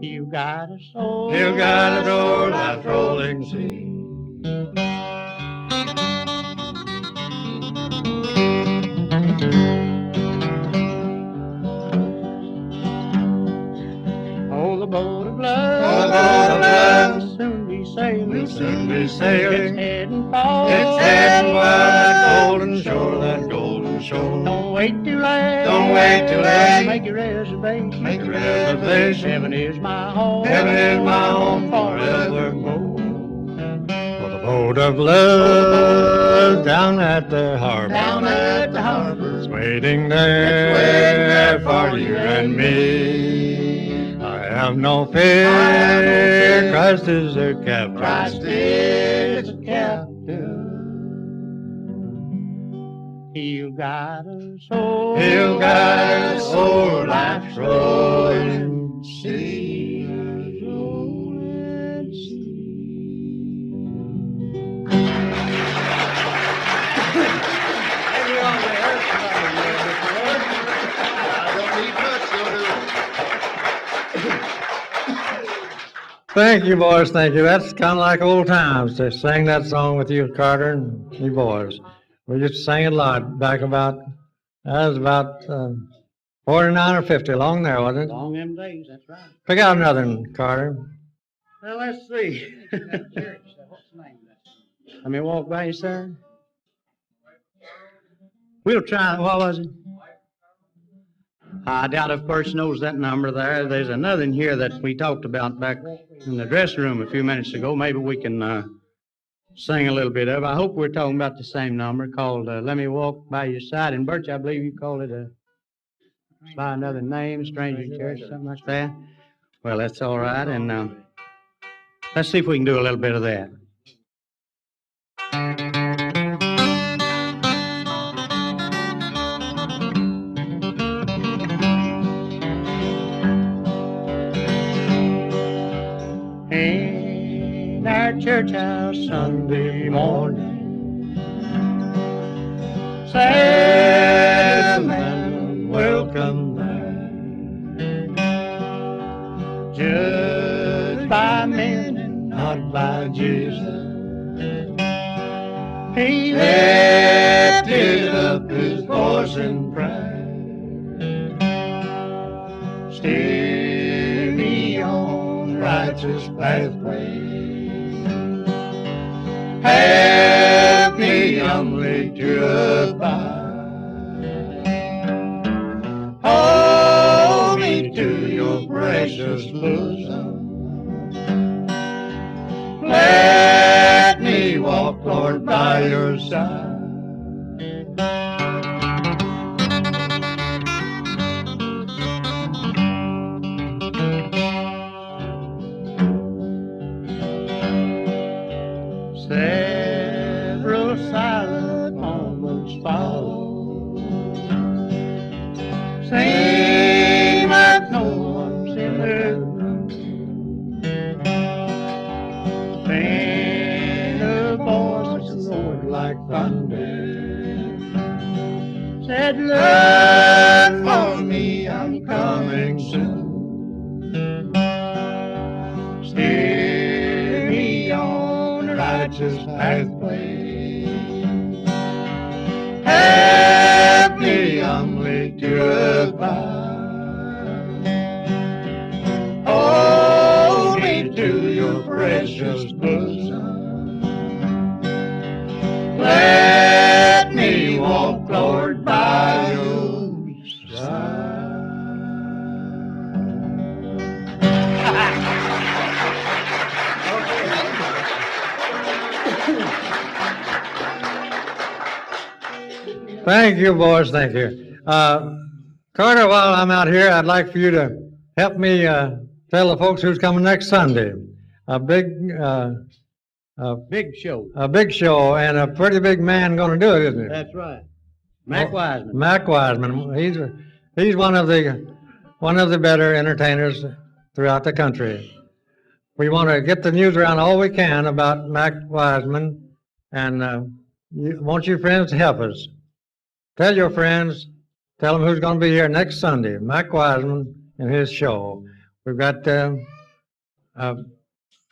You got a soul. You got a soul, life's rolling sea. Oh, the boat of love, Oh, the boat of love, will soon be sailing. we'll soon be sailing. It's heading for, It's heading for that golden shore, that golden shore. Don't wait too late. Don't wait too late. Make your reservation. Make a reservation. Heaven is my home. Heaven is my home forevermore. For the boat of love down at the harbor. Down at the harbor. It's waiting there for you and me. I have no fear. Christ is their captain. Christ is the captain. You got a soul. You got a soul, life's rolling sea. Rolling sea. Thank you, boys. Thank you. That's kind of like old times to sing that song with you, Carter, and you boys. We used to sing it a lot back about, that was about 49 or 50, along there, wasn't it? Long them days, that's right. Pick out another one, Carter. Well, let's see. What's the name of that? Let me walk by you, sir. We'll try, what was it? I doubt if a person knows that number there. There's another in here that we talked about back in the dressing room a few minutes ago. Maybe we can sing a little bit of it. I hope we're talking about the same number called Let Me Walk By Your Side. And Birch, I believe you called it by another name, Stranger Church, something like that. Well, that's all right. And let's see if we can do a little bit of that. In our church house Sunday morning, sad man welcome there, judged by men and not by Jesus. He lifted up his voice in prayer, steer me on righteous pathway, help me humbly to abide, hold me to your precious bosom, let me walk, Lord, by your side. Several silent moments follow, seem like no one's in the room. Then a voice roared like thunder, said, "Look for me, I'm coming soon. Steer me on the righteous pathway, help me humbly to abide, hold me to your precious bosom, let me walk, Lord, by your side." Thank you, boys. Thank you. Carter, while I'm out here, I'd like for you to help me tell the folks who's coming next Sunday. A big show. A big show, and a pretty big man going to do it, isn't he? That's right. Mac Wiseman. Mac Wiseman. He's one of the better entertainers throughout the country. We want to get the news around all we can about Mac Wiseman, and want you friends to help us. Tell your friends, tell them who's going to be here next Sunday, Mac Wiseman and his show. We've got a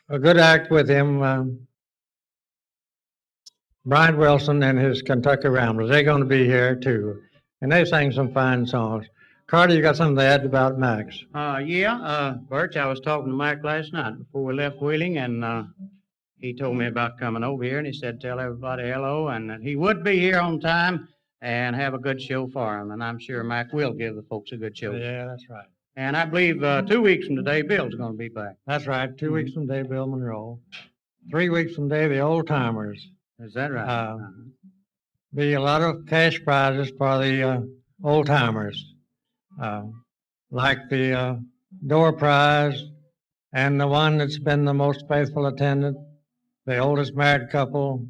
good act with him, Brian Wilson and his Kentucky Ramblers. They're going to be here too, and they sang some fine songs. Carter, you got something to add about Max? Birch, I was talking to Mike last night before we left Wheeling, and he told me about coming over here, and he said tell everybody hello, and that he would be here on time and have a good show for him, and I'm sure Mike will give the folks a good show. Yeah, that's right. And I believe 2 weeks from today, Bill's going to be back. That's right. 2 weeks from today, Bill Monroe. 3 weeks from today, the Old Timers. Is that right? Be a lot of cash prizes for the Old Timers, like the door prize and the one that's been the most faithful attendant, the oldest married couple,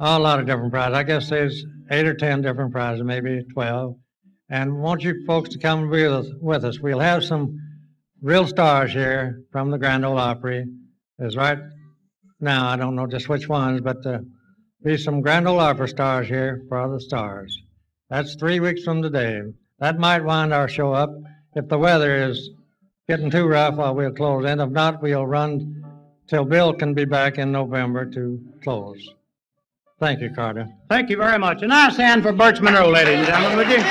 a lot of different prizes. I guess there's 8 or 10 different prizes, maybe 12. And want you folks to come with us. We'll have some real stars here from the Grand Ole Opry. There's right now, I don't know just which ones, but be some Grand Ole Opry stars here for the stars. That's 3 weeks from today. That might wind our show up. If the weather is getting too rough, we'll close. And if not, we'll run till Bill can be back in November to close. Thank you, Carter. Thank you very much. A nice hand for Birch Monroe, ladies and gentlemen, would you?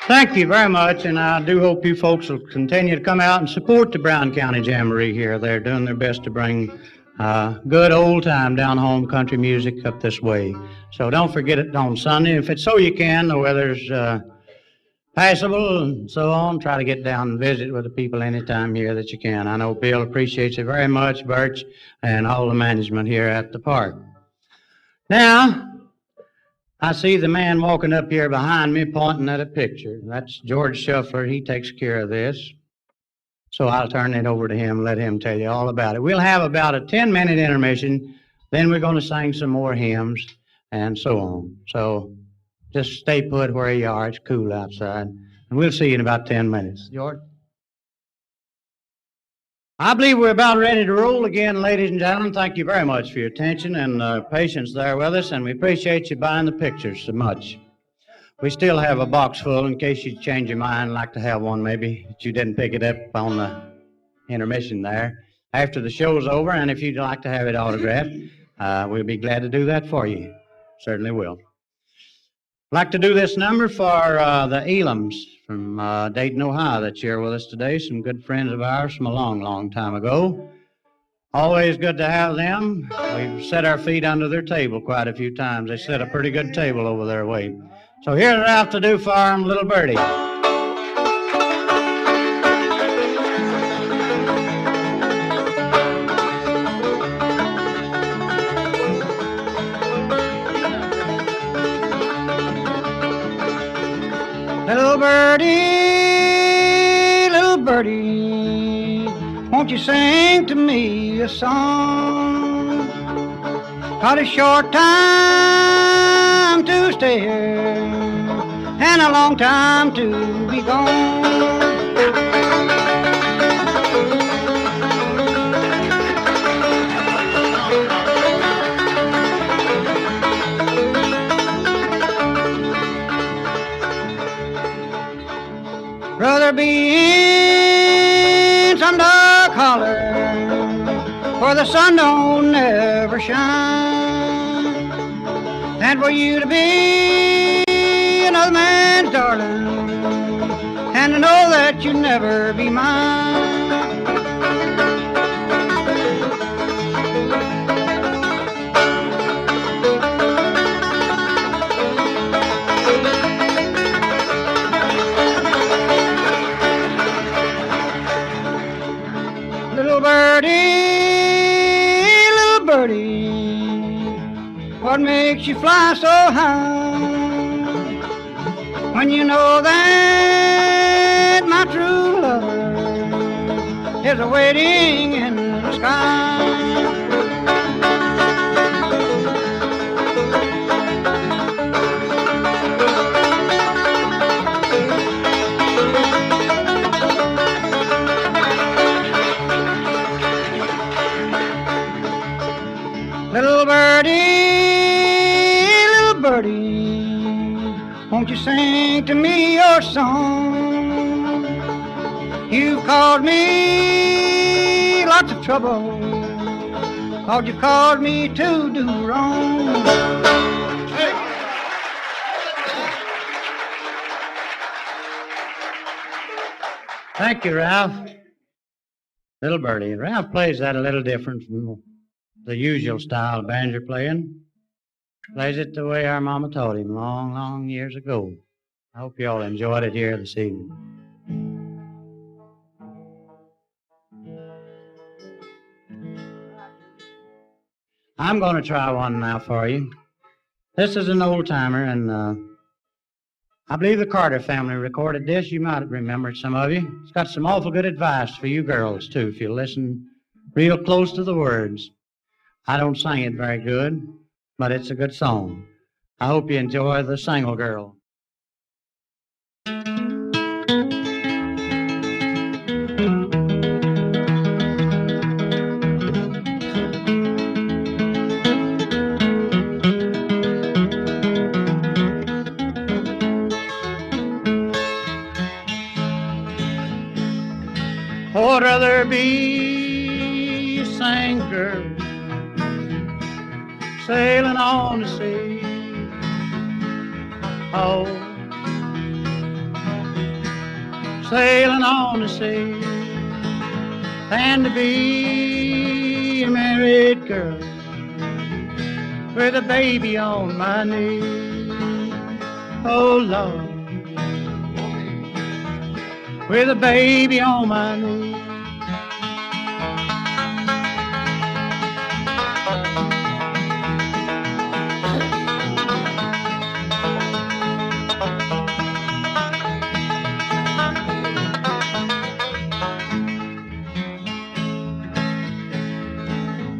Thank you very much, and I do hope you folks will continue to come out and support the Brown County Jamboree here. They're doing their best to bring good old-time down-home country music up this way. So don't forget it on Sunday. If it's so you can, the weather's passable and so on, try to get down and visit with the people anytime here that you can. I know Bill appreciates it very much, Birch, and all the management here at the park. Now, I see the man walking up here behind me pointing at a picture. That's George Shuffler. He takes care of this. So I'll turn it over to him and let him tell you all about it. We'll have about a 10-minute intermission. Then we're going to sing some more hymns and so on. So just stay put where you are. It's cool outside. And we'll see you in about 10 minutes. George? I believe we're about ready to roll again, ladies and gentlemen. Thank you very much for your attention and patience there with us, and we appreciate you buying the pictures so much. We still have a box full in case you change your mind, like to have one maybe, that you didn't pick it up on the intermission there. After the show's over, and if you'd like to have it autographed, we'll be glad to do that for you. Certainly will. I'd like to do this number for the Elams from Dayton, Ohio, that's here with us today. Some good friends of ours from a long, long time ago. Always good to have them. We've set our feet under their table quite a few times. They set a pretty good table over their way. So here's what I have to do for them, Little Birdie. Little birdie, won't you sing to me a song? Got a short time to stay here and a long time to be gone. Rather be in some dark holler where the sun don't never shine, than for you to be another man's darling and to know that you'll never be mine. Little birdie, what makes you fly so high? When you know that my true lover is awaiting in the sky. Little birdie, won't you sing to me sing me your song. You've caused me lots of trouble, 'cause you caused me to do wrong. Thank you, Ralph. Little Birdie. Ralph plays that a little different from the usual style of banjo playing. Plays it the way our mama taught him long, long years ago. I hope you all enjoyed it here this evening. I'm going to try one now for you. This is an old timer, and I believe the Carter family recorded this. You might remember it, some of you. It's got some awful good advice for you girls, too, if you listen real close to the words. I don't sing it very good, but it's a good song. I hope you enjoy The Single Girl. I'd rather be a single girl sailing on the sea. Oh, sailing on the sea, than to be a married girl with a baby on my knee. Oh, Lord, with a baby on my knee.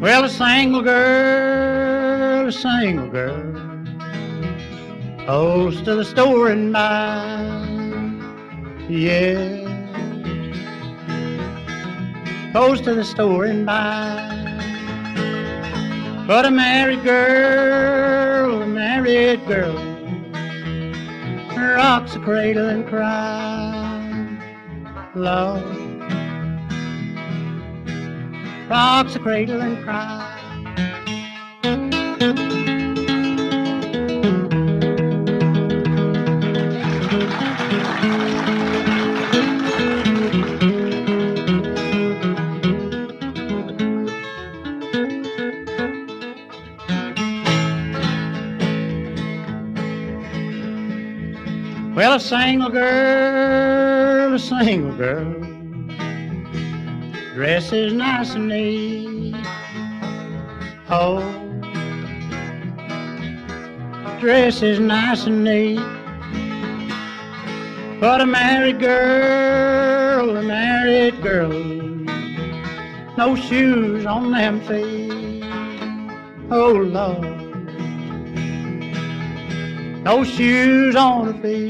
Well, a single girl goes to the store and buys, yeah, goes to the store and buys. But a married girl rocks the cradle and cries, Lord, rocks the cradle and cries. Well, a single girl dresses nice and neat. Oh, dresses nice and neat. But a married girl, no shoes on them feet. Oh, Lord, no shoes on her feet.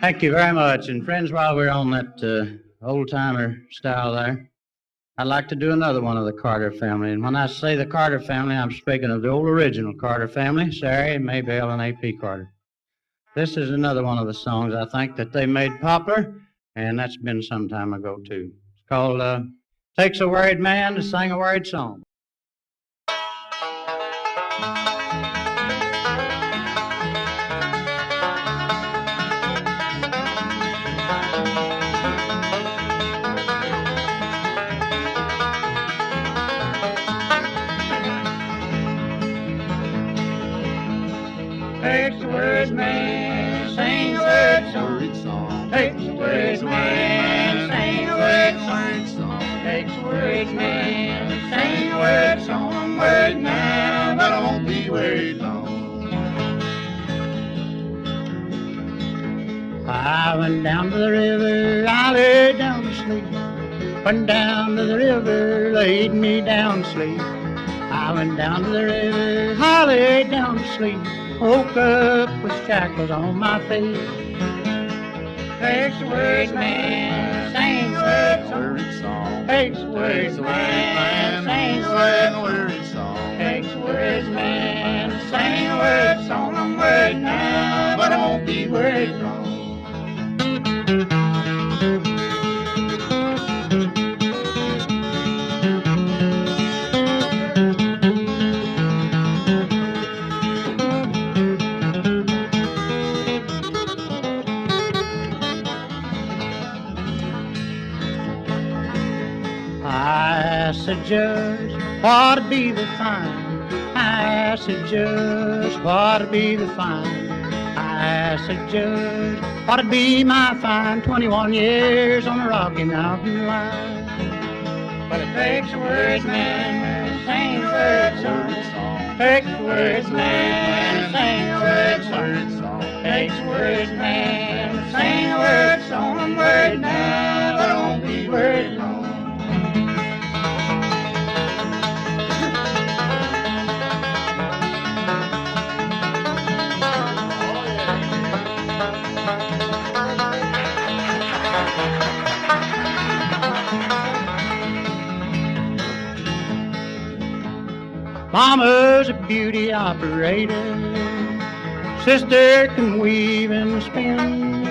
Thank you very much. And friends, while we're on that old-timer style there, I'd like to do another one of the Carter family. And when I say the Carter family, I'm speaking of the old original Carter family, Sarah, Maybelle, and A.P. Carter. This is another one of the songs I think that they made popular, and that's been some time ago, too. It's called Takes a Worried Man to Sing a Worried Song. Takes a worried man, sing a worried song. Takes a worried man, sing a worried song. Takes a worried man, sing a worried song. I'm worried now, but I won't be worried long. I went down to the river, I laid down to sleep. Went down to the river, laid me down to sleep. I went down to the river, I laid down to sleep. Woke up with shackles on my feet. Takes a worried man, sings a worried song. Takes words, man, sings words, words song. takes words, man, sing words, song them words now, but it won't be words wrong. I said, Judge, what'd be the fine? I said, Judge, what'd be the fine? I said, Judge, what'd be my fine? 21 years on the Rocky Mountain line. But it takes words, man, sing words, song. Takes words, man, sing words, song. Takes words, man, sing words, song. Words now, but it won't be words long. Mama's a beauty operator, sister can weave and spin.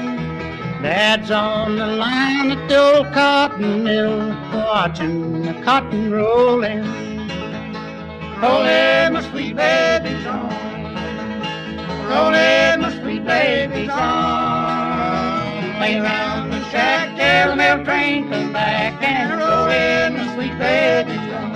Dad's on the line at the old cotton mill, watching the cotton roll in. Rollin' my sweet babies on, rollin' my sweet babies on. Lay around the shack till the mail train come back, and rollin' my sweet babies on.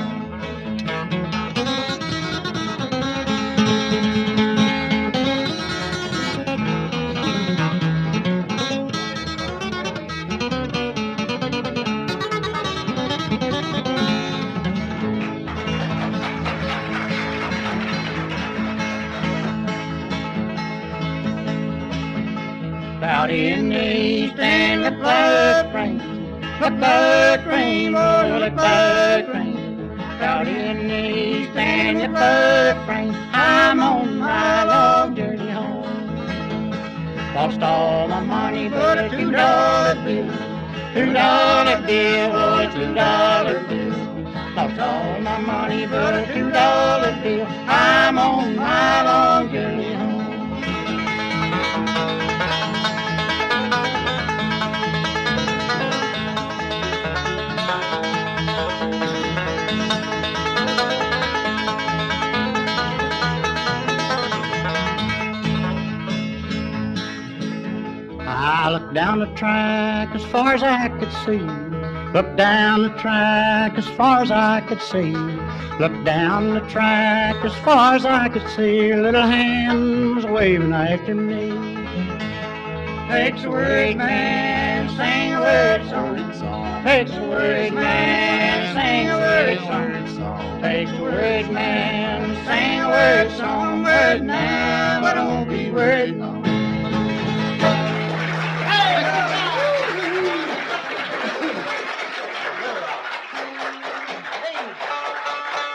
Out in the east and the blood rain, the blood rain, boy, the blood rain. Out in the east and the blood rain, I'm on my long journey home. Lost all my money but a $2 bill, $2 bill, boy, $2 bill. Lost all my money but a $2 bill, I'm on my long journey home. I looked down the track as far as I could see. Looked down the track as far as I could see. Looked down the track as far as I could see. A little hand was waving after me. Takes a word, man, sing a word song. Takes a word, man, sing a word song. Takes a word, man, sing a word song. Word now, but it won't be word long.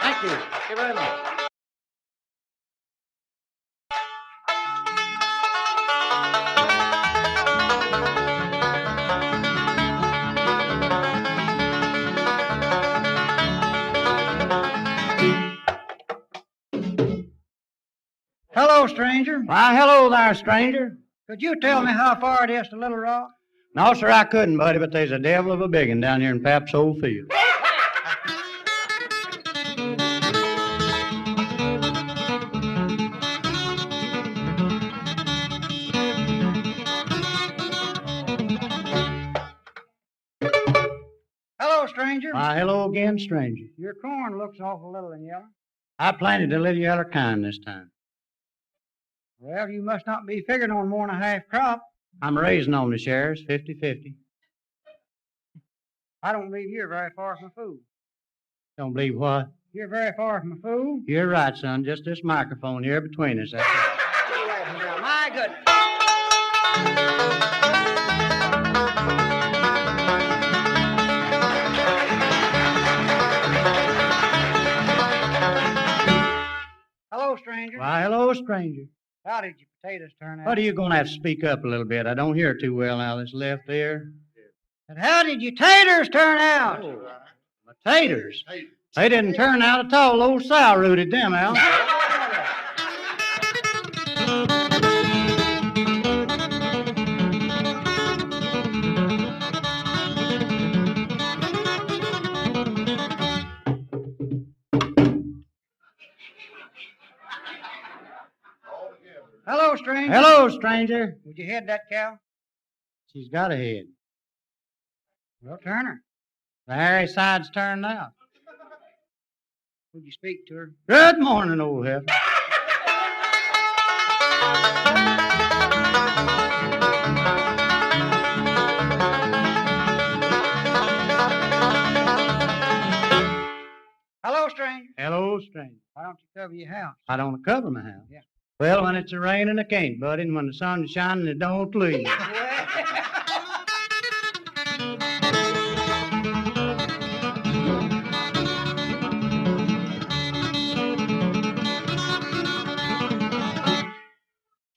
Thank you. Thank you very much. Hello, stranger. Why, hello there, stranger. Could you tell me how far it is to Little Rock? No, sir, I couldn't, buddy, but there's a devil of a big one down here in Pap's old field. Hello, stranger. Why, hello again, stranger. Your corn looks awful little and yellow. I planted a little yeller kind this time. Well, you must not be figuring on more than a half crop. I'm raising on the shares, 50-50. I don't believe you're very far from a fool. Don't believe what? You're very far from a fool. You're right, son. Just this microphone here between us. That's it. My goodness. Hello, stranger. Why, hello, stranger. How did your potatoes turn out? What are you going to have to speak up a little bit? I don't hear too well now, this left ear. And how did your taters turn out? Oh, Taters. They didn't turn out at all. Old Sal rooted them out. Hello, stranger. Hello, stranger. Would you head that cow? She's got a head. Well, turn her. The hairy side's turned out. Would you speak to her? Good morning, old heifer. Hello, stranger. Hello, stranger. Why don't you cover your house? I don't cover my house. Yeah. Well, when it's a raining, I can't, buddy, and when the sun's shining, it don't leave.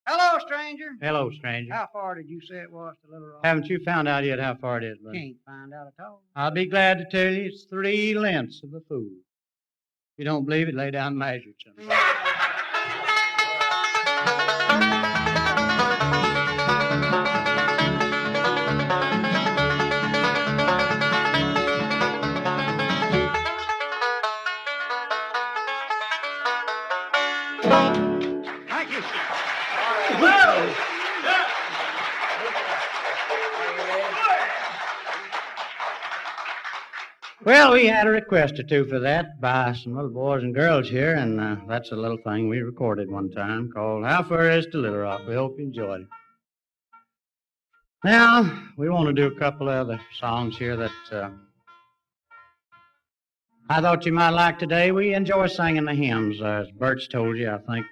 Hello, stranger. Hello, stranger. How far did you say it was to Little Rock? Haven't you found out yet how far it is, buddy? Can't find out at all. I'll be glad to tell you it's 3 lengths of a fool. If you don't believe it, lay down and measure it sometime. Thank you. Well, we had a request or two for that by some little boys and girls here, and that's a little thing we recorded one time called How Far Is to Little Rock. We hope you enjoyed it. Now, we want to do a couple of other songs here that I thought you might like today. We enjoy singing the hymns. As Bert's told you, I think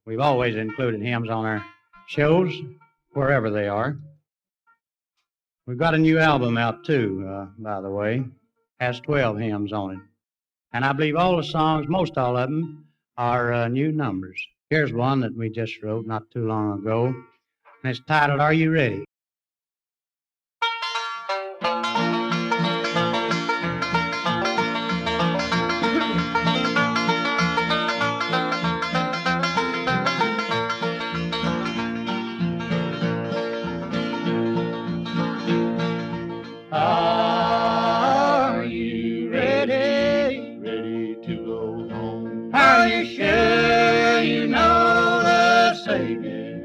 we've always included hymns on our shows, wherever they are. We've got a new album out, too, by the way. Has 12 hymns on it. And I believe all the songs, most all of them, are new numbers. Here's one that we just wrote not too long ago, and it's titled, Are You Ready? Are you sure you know the Savior?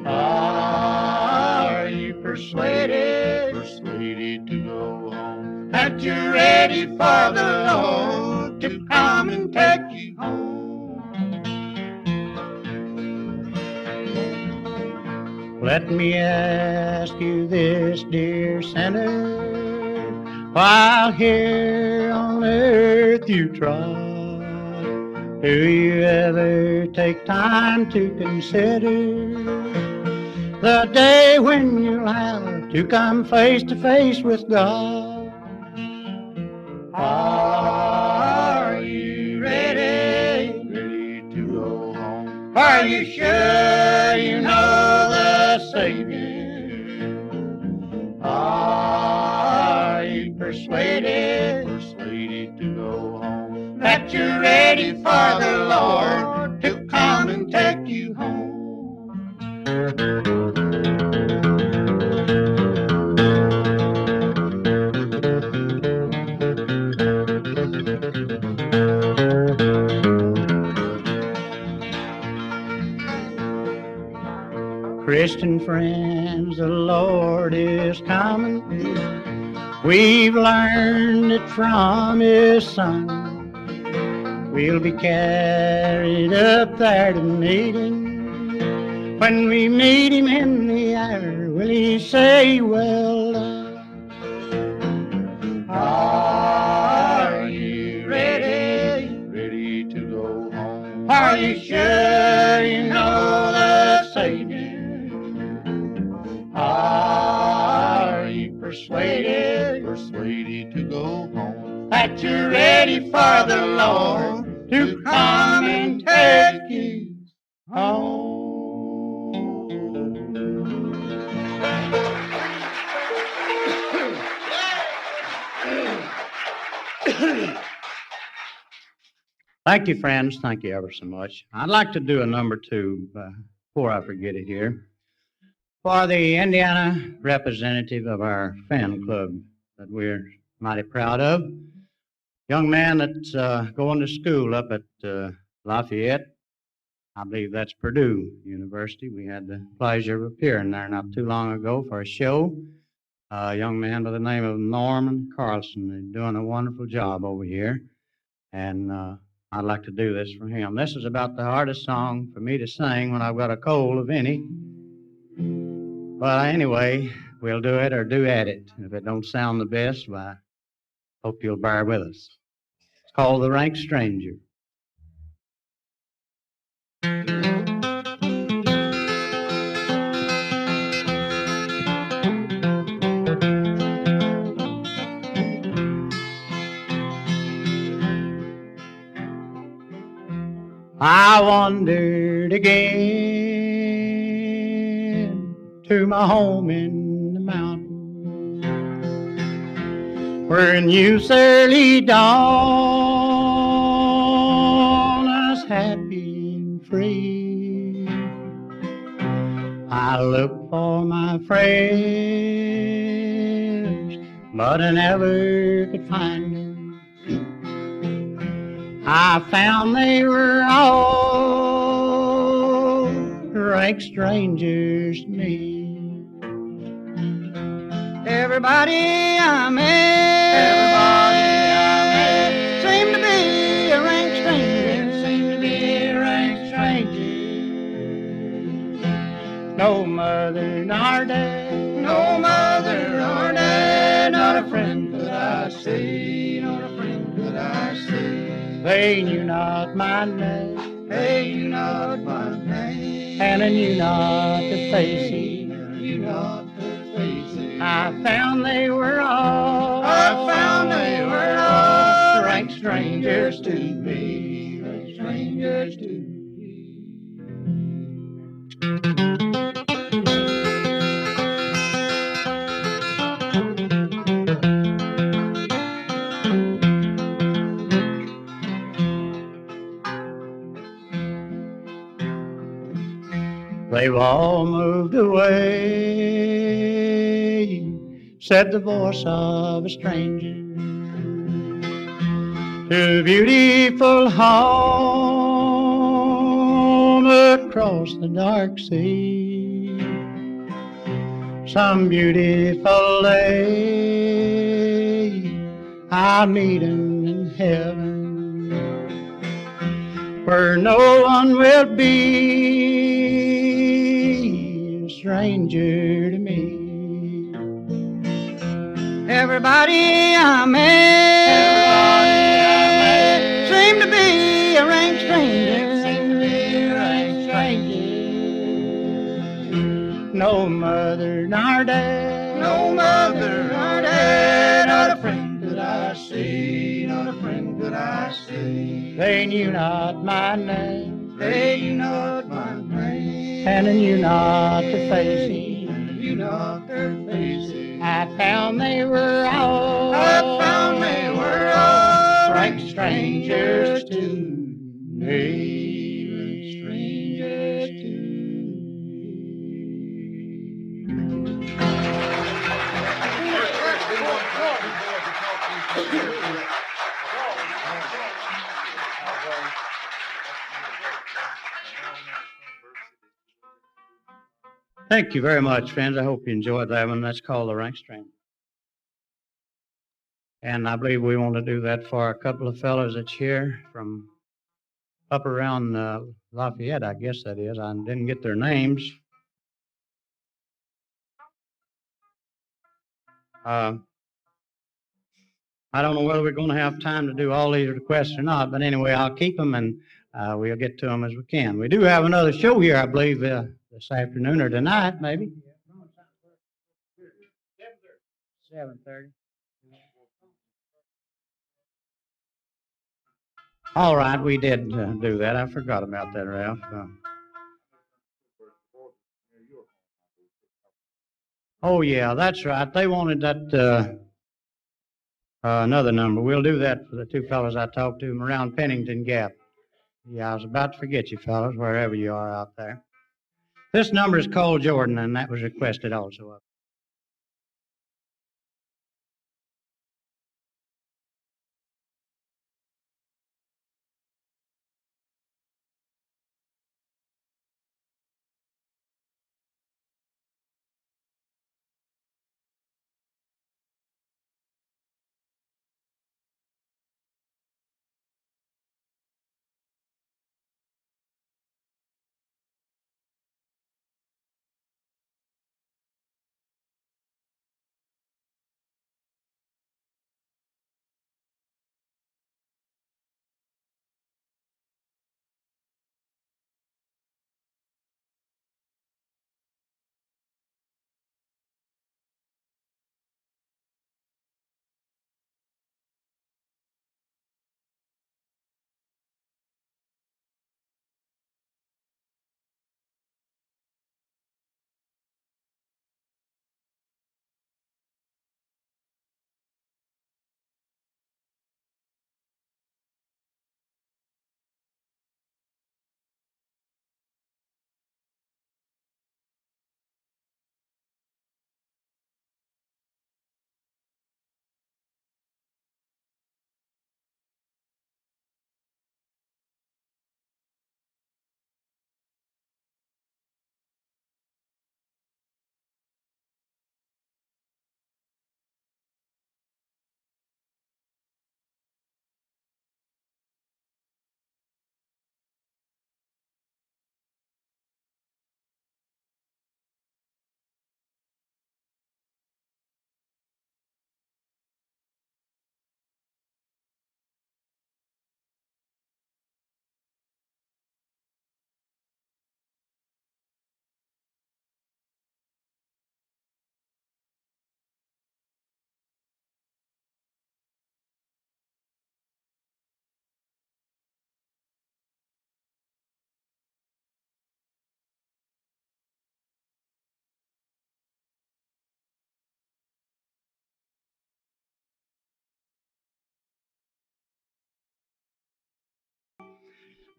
Are you persuaded to go home? That you're ready for the Lord to come and take you home? Let me ask you this, dear sinner, while here on earth you trod, do you ever take time to consider the day when you'll have to come face to face with God? Are you ready to go home? Are you sure you know the Savior? Are you persuaded to go home? That you're ready for the Lord to come and take you home? Christian friends, the Lord is coming. We've learned it from His Son. We'll be carried up there to meet Him. When we meet Him in the air, will He say, well done? Are you ready to go home? Are you sure you know the Savior? Are you persuaded to go home? That you're ready for the Lord to come and take you home? Thank you, friends. Thank you ever so much. I'd like to do a number two before I forget it here. For the Indiana representative of our fan club that we're mighty proud of. Young man that's going to school up at Lafayette. I believe that's Purdue University. We had the pleasure of appearing there not too long ago for a show. A young man by the name of Norman Carlson. He's doing a wonderful job over here. And I'd like to do this for him. This is about the hardest song for me to sing when I've got a cold of any. But anyway, we'll do it or do at it. If it don't sound the best, why, hope you'll bear with us. It's called The Rank Stranger. I wandered again to my home in the mountains, where in youth's early dawn I was happy and free. I looked for my friends, but I never could find them. I found they were all rank strangers to me. Everybody I met seemed to be a rank stranger. No mother nor dad, not a friend could I see, They knew not my name, and I knew not the faces. I found they were all rank strangers to me, They've all moved away, said the voice of a stranger, to a beautiful home across the dark sea. Some beautiful day I'll meet 'em in heaven, where no one will be a stranger to me. Everybody I met seemed to be a rank stranger. No mother nor dad, not a friend could I see, They knew not my name, and I knew not their faces. I found they were all rank strangers to me. Thank you very much, friends. I hope you enjoyed that one. That's called The Rank Stranger. And I believe we want to do that for a couple of fellows that's here from up around Lafayette, I guess that is. I didn't get their names. I don't know whether we're going to have time to do all these requests or not, but anyway, I'll keep them and we'll get to them as we can. We do have another show here, I believe, this afternoon or tonight, maybe. 7:30. All right, we did do that. I forgot about that, Ralph. Oh, yeah, that's right. They wanted that Another number. We'll do that for the two fellows I talked to them around Pennington Gap. Yeah, I was about to forget you fellows, wherever you are out there. This number is Cole Jordan, and that was requested also.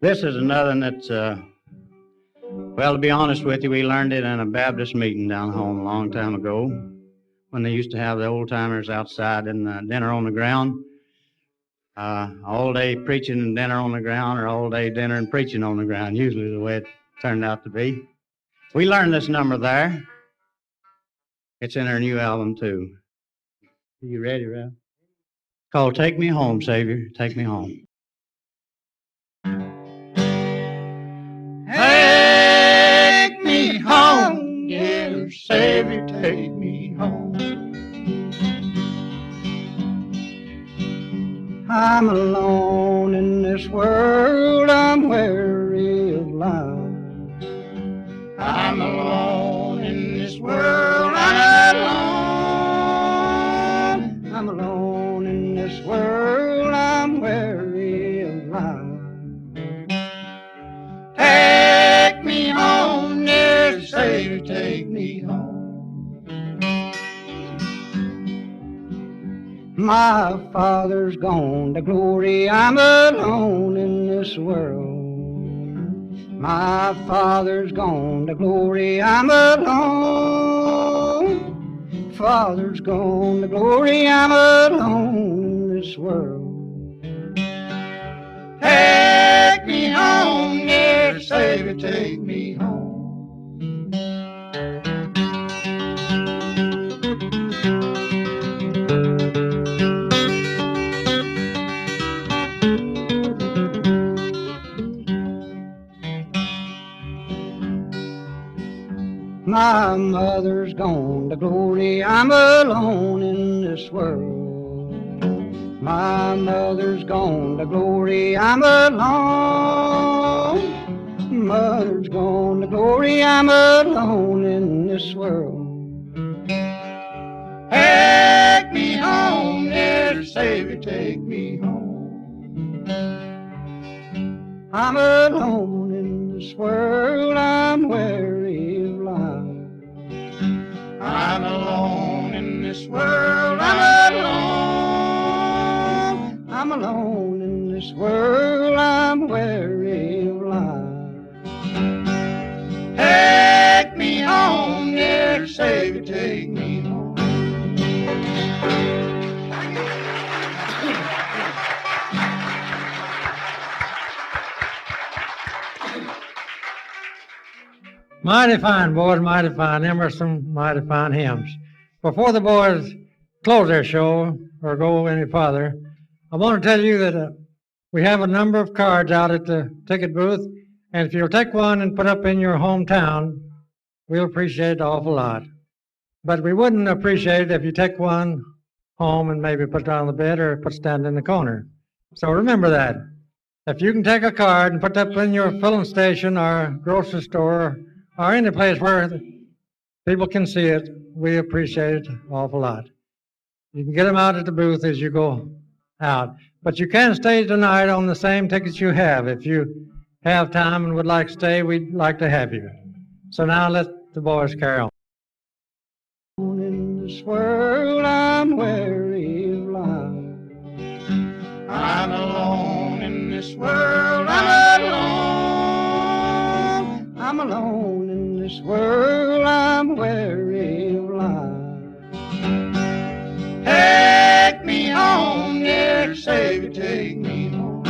This is another one that's, well, to be honest with you, we learned it in a Baptist meeting down home a long time ago when they used to have the old-timers outside and dinner on the ground. All day preaching and dinner on the ground, or all day dinner and preaching on the ground, usually the way it turned out to be. We learned this number there. It's in our new album, too. Are you ready, Ralph? It's called Take Me Home, Savior, Take Me Home. Take me home, dear Savior, take me home. I'm alone in this world, I'm weary of life. I'm alone in this world, I'm alone. I'm alone in this world, I'm weary of life. Take me home, dear Savior, take me home. My Father's gone to glory, I'm alone in this world. My Father's gone to glory, I'm alone. Father's gone to glory, I'm alone in this world. Take me home, dear Savior, take me home. My mother's gone to glory, I'm alone in this world. My mother's gone to glory, I'm alone. Mother's gone to glory, I'm alone in this world. Take me home, dear Savior, take me home. I'm alone in this world, I'm weary of life. I'm alone in this world, I'm alone. this world, I'm weary of life. Take me home, dear Savior, take me home. Mighty fine, boys, mighty fine. Emerson, mighty fine hymns. Before the boys close their show or go any farther, I want to tell you that we have a number of cards out at the ticket booth, and if you'll take one and put up in your hometown, we'll appreciate it an awful lot. But we wouldn't appreciate it if you take one home and maybe put it on the bed or stand in the corner. So remember that. If you can take a card and put it up in your filling station or grocery store or any place where people can see it, we appreciate it an awful lot. You can get them out at the booth as you go out. But you can stay tonight on the same tickets you have. If you have time and would like to stay, we'd like to have you. So now let the boys carry on. In this world, I'm weary of life. I'm alone in this world, I'm alone. I'm alone in this world, I'm weary of life. Take me home, dear Savior, take me home.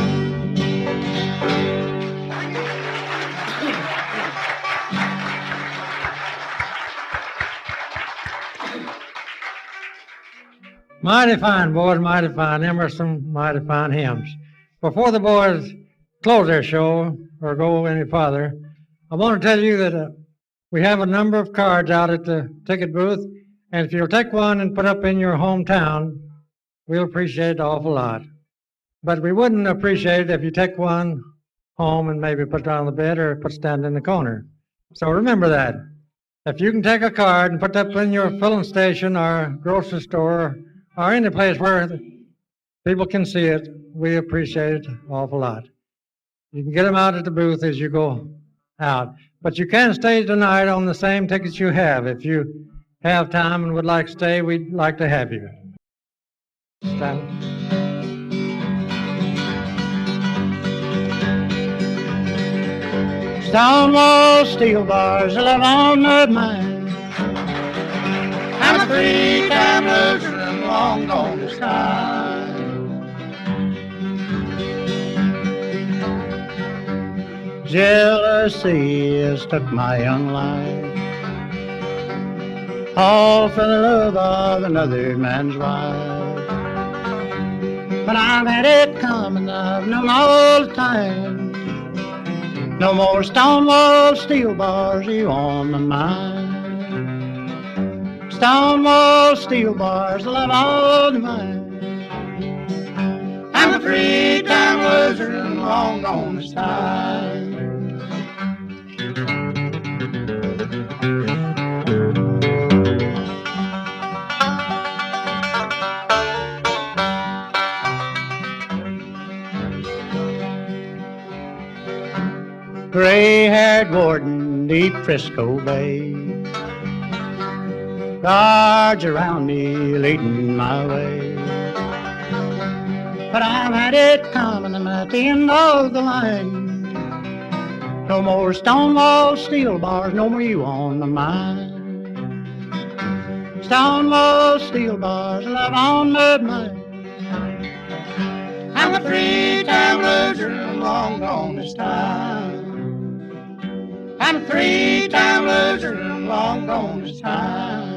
Mighty fine, boys, mighty fine. Emerson, mighty fine hymns. Before the boys close their show or go any farther, I want to tell you that we have a number of cards out at the ticket booth, and if you'll take one and put up in your hometown, we'll appreciate it an awful lot. But we wouldn't appreciate it if you take one home and maybe put it on the bed or stand in the corner. So remember that. If you can take a card and put it up in your filling station or grocery store or any place where people can see it, we appreciate it an awful lot. You can get them out at the booth as you go out. But you can stay tonight on the same tickets you have. If you have time and would like to stay, we'd like to have you. Stanley. Stonewall, Steelbars, I love on the mind. I'm a three-time loser and long gone this time. Jealousy has took my young life, all for the love of another man's wife. But I've had it coming, I've known all the time. No more Stonewall, Steelbars, you on my mind. Stonewall, Steelbars, I love all the mine. I'm a three-time loser and long gone this time. Gray-haired warden, deep Frisco Bay, guards around me leading my way. But I've had it coming, I'm at the end of the line. No more Stonewall, Steelbars, no more you on my mind. Stonewall, Steelbars, love on my mind. I'm a three-time loser and long gone this time. I'm a three-time loser and long gone this time.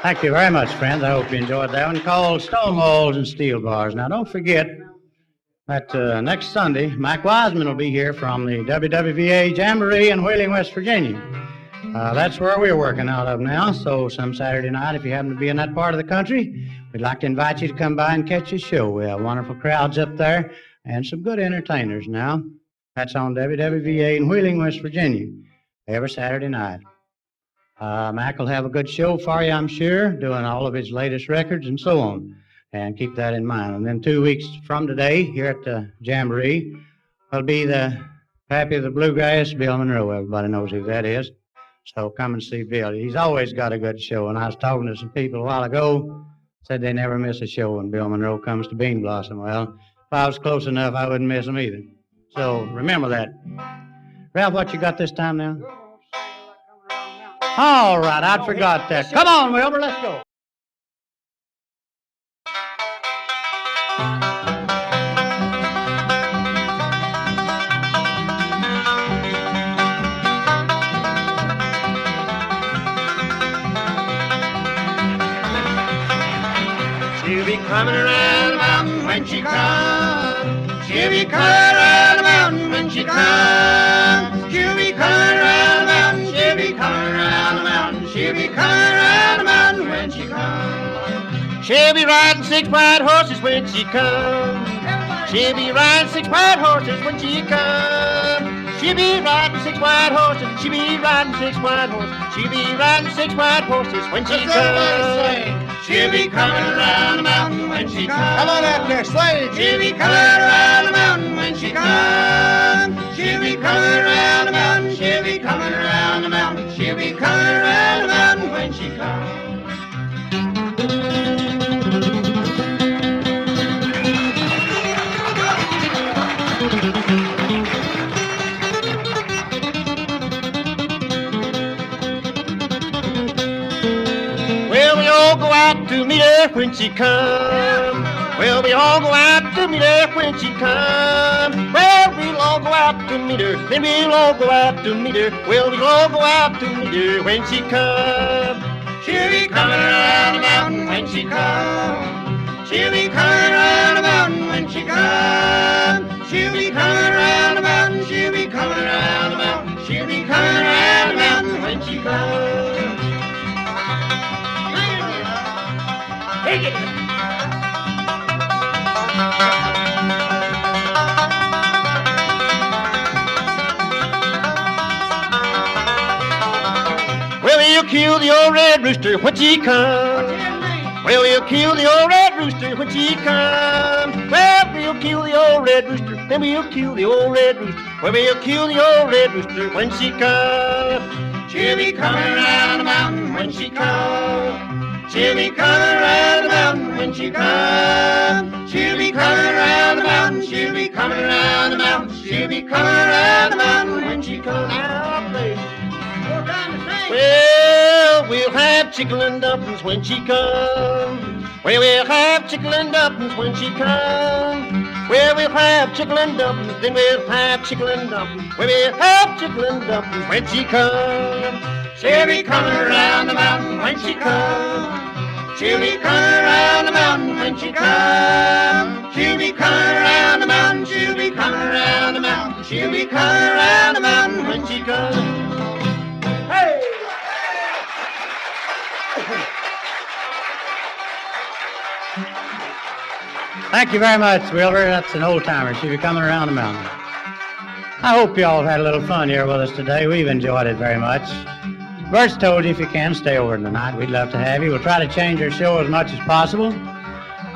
Thank you very much, friends. I hope you enjoyed that one, called Stonewalls and Steelbars. Now, don't forget that next Sunday, Mike Wiseman will be here from the WWVA Jamboree in Wheeling, West Virginia. That's where we're working out of now, so some Saturday night, if you happen to be in that part of the country, we'd like to invite you to come by and catch a show. We have wonderful crowds up there and some good entertainers now. That's on WWVA in Wheeling, West Virginia, every Saturday night. Mac will have a good show for you, I'm sure, doing all of his latest records and so on. And keep that in mind. And then 2 weeks from today, here at the Jamboree, will be the Pappy of the Bluegrass, Bill Monroe. Everybody knows who that is. So come and see Bill. He's always got a good show. And I was talking to some people a while ago, said they never miss a show when Bill Monroe comes to Bean Blossom. Well, if I was close enough, I wouldn't miss them either. So remember that. Ralph, what you got this time now? All right, I forgot that. Come on, Wilbur, let's go. She'll be coming around the mountain when she comes. She'll be coming around the mountain when she comes. She'll be coming around the mountain. She'll be coming around the mountain. She'll be coming around the mountain when she comes. She'll be riding 6 white horses when she comes. She'll be riding 6 white horses when she comes. She'll be riding 6 white horses. She'll be riding 6 white horses. She'll be riding 6 white horses when she comes. She'll be coming around the mountain when she comes. Come on out there, slave. She'll be coming around the mountain when she comes. She'll be coming around the mountain. She'll be coming around the mountain. She'll be coming around the mountain when she comes. Go out to meet her when she comes. Well, we all go out to meet her when she comes. Well, we'll all go out to meet her. Then we'll all go out to meet her. Well, we'll all go out to meet her when she comes. She'll be coming around the mountain when she comes. She'll be coming around the mountain when she comes. She'll be coming around the mountain. She'll be coming around the mountain. She'll be coming around the mountain when she comes. Take it. Well, we'll kill the old red rooster when she comes. Well, we'll kill the old red rooster when she comes. Well, we'll kill the old red rooster. Then we'll kill the old red rooster. Well, we'll kill the old red rooster when she comes. She'll be coming around the mountain when she comes. She'll be coming around the mountain when she comes. She'll be coming around the mountain. She'll be coming around the mountain. She'll be coming around the mountain when she comes. Now, baby. Well, we'll have chicken and dumplings when she comes. Well, we'll have chicken and dumplings when she comes. Well, we'll have chicken and dumplings. Then we'll have chicken and dumplings. Well, we'll have chicken and dumplings when she comes. She'll be coming around the mountain when she comes. She'll be coming around the mountain when she comes. She'll be coming around the mountain. She'll be coming around the mountain. She'll be coming around the mountain when she comes. Hey! Thank you very much, Wilbur. That's an old timer. She'll be coming around the mountain. I hope you all had a little fun here with us today. We've enjoyed it very much. Bert's told you if you can, stay over tonight. We'd love to have you. We'll try to change our show as much as possible.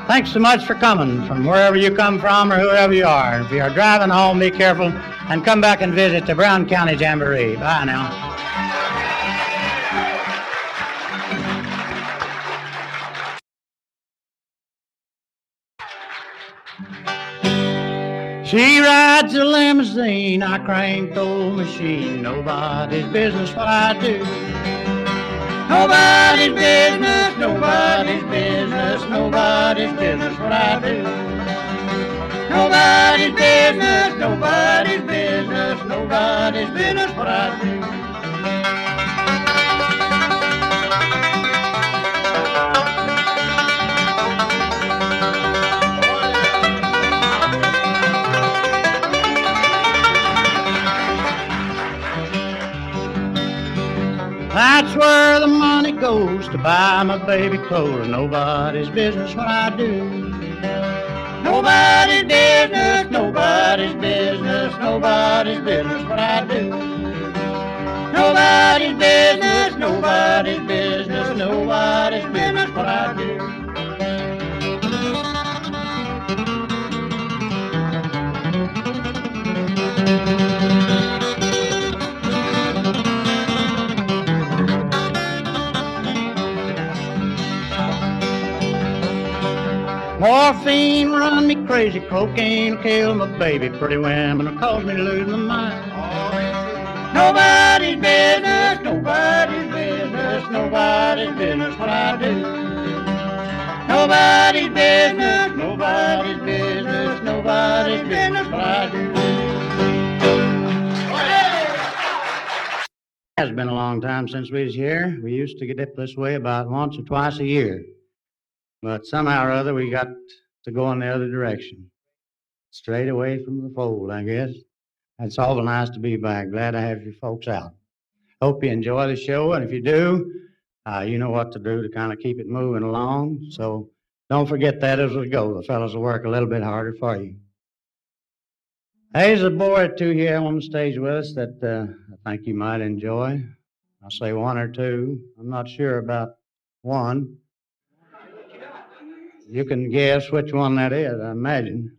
Thanks so much for coming from wherever you come from or whoever you are. If you are driving home, be careful and come back and visit the Brown County Jamboree. Bye now. She rides a limousine, I crank the old machine. Nobody's business what I do. Nobody's business, nobody's business, nobody's business what I do. Nobody's business, nobody's business, nobody's business what I do. That's where the money goes to buy my baby clothes. Nobody's business what I do. Nobody's business, nobody's business, nobody's business what I do. Nobody's business, nobody's business, nobody's business what I do. Morphine run me crazy, cocaine kill my baby, pretty women cause me to lose my mind. Nobody's business, nobody's business, nobody's business what I do. Nobody's business, nobody's business, nobody's business what I do. It has been a long time since we was here. We used to get up this way about once or twice a year. But somehow or other we got to go in the other direction. Straight away from the fold, I guess. It's awful nice to be back. Glad to have you folks out. Hope you enjoy the show, and if you do, you know what to do to kind of keep it moving along. So don't forget that as we go. The fellows will work a little bit harder for you. There's a boy or two here on the stage with us that I think you might enjoy. I'll say one or two. I'm not sure about one. You can guess which one that is, I imagine.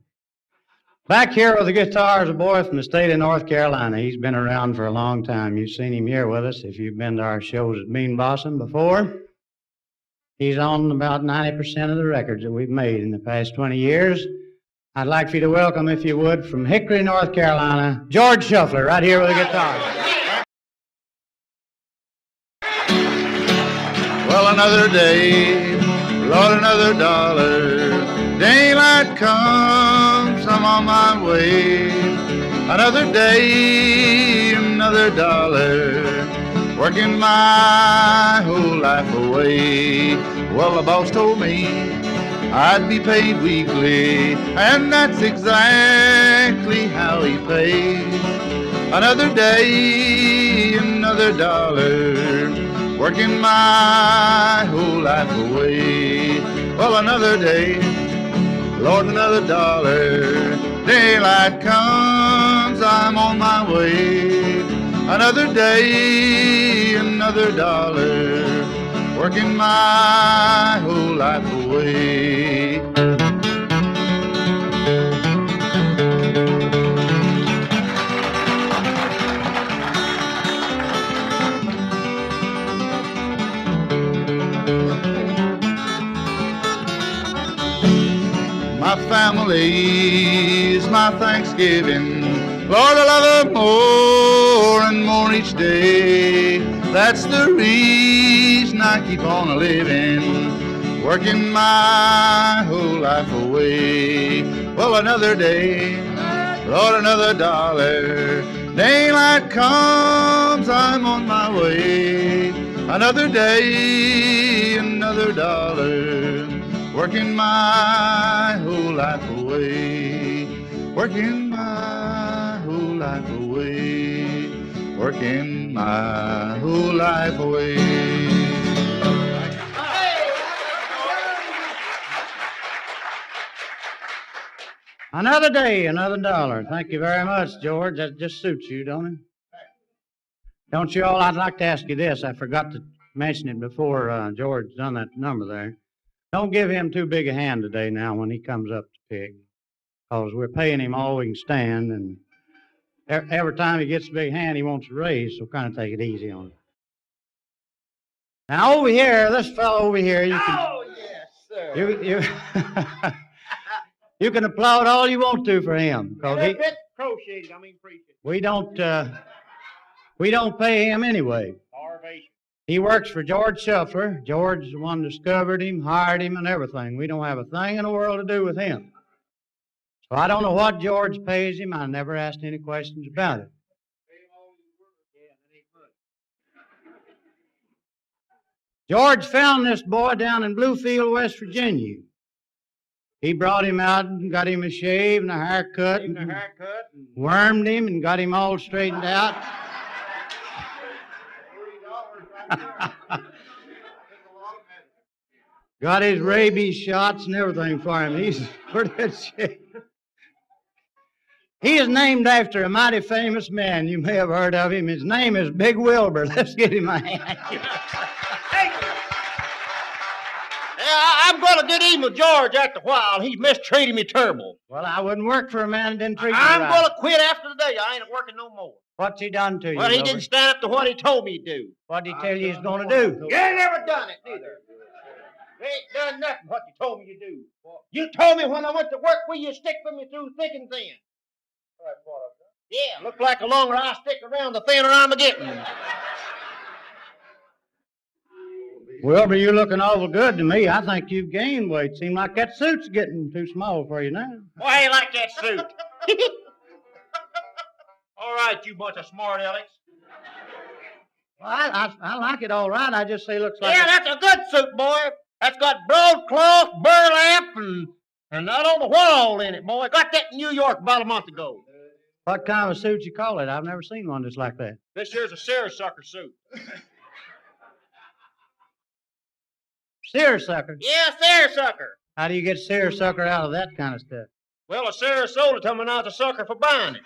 Back here with the guitar is a boy from the state of North Carolina. He's been around for a long time. You've seen him here with us if you've been to our shows at Bean Blossom before. He's on about 90% of the records that we've made in the past 20 years. I'd like for you to welcome, if you would, from Hickory, North Carolina, George Shuffler, right here with the guitar. Well, another day, Lord, another dollar. Daylight comes, I'm on my way. Another day, another dollar. Working my whole life away. Well, the boss told me I'd be paid weekly, and that's exactly how he pays. Another day, another dollar. Working my whole life away. Well, another day, Lord, another dollar. Daylight comes, I'm on my way. Another day, another dollar. Working my whole life away. My family's my Thanksgiving. Lord, I love her more and more each day. That's the reason I keep on a living, working my whole life away. Well, another day, Lord, another dollar. Daylight comes, I'm on my way. Another day, another dollar. Working my whole life away, working my whole life away, working my whole life away. Another day, another dollar. Thank you very much, George. That just suits you, don't it? Don't you all? I'd like to ask you this. I forgot to mention it before George done that number there. Don't give him too big a hand today now when he comes up to pick, because we're paying him all we can stand, and every time he gets a big hand, he wants a raise, so kind of take it easy on him. Now over here, this fellow over here, you can... Oh, yes, sir. You can applaud all you want to for him, because we don't pay him anyway. He works for George Shuffler. George is the one discovered him, hired him, and everything. We don't have a thing in the world to do with him. So I don't know what George pays him. I never asked any questions about it. George found this boy down in Bluefield, West Virginia. He brought him out and got him a shave and a haircut, and wormed him and got him all straightened out. Got his rabies shots and everything for him. He's in pretty good shape. He is named after a mighty famous man. You may have heard of him. His name is Big Wilbur. Let's give him a hand. I'm going to get even with George after a while. He's mistreating me terrible. Well, I wouldn't work for a man that didn't treat you I'm right. going to quit after today. I ain't working no more. What's he done to you? Well, he Wilbur? didn't stand up to what he told me to do. What did he tell you he's going to do? He ain't never done it, neither. ain't done nothing what you told me to do. You told me when I went to work will you stick with me through thick and thin. That's what I've done. Yeah, look like the longer I stick around, the thinner I'm getting. Wilbur, you're looking awful good to me. I think you've gained weight. Seems like that suit's getting too small for you now. Boy, I ain't like that suit. All right, you bunch of smart alecks. Well, I like it all right. I just say it looks like... Yeah, that's a good suit, boy. That's got broadcloth, burlap, and not on the what all in it, boy. Got that in New York about a month ago. What kind of a suit you call it? I've never seen one just like that. This here's a seersucker suit. Seersucker? Yeah, seersucker. How do you get seersucker out of that kind of stuff? Well, a Sarasota told me not to sucker for buying it.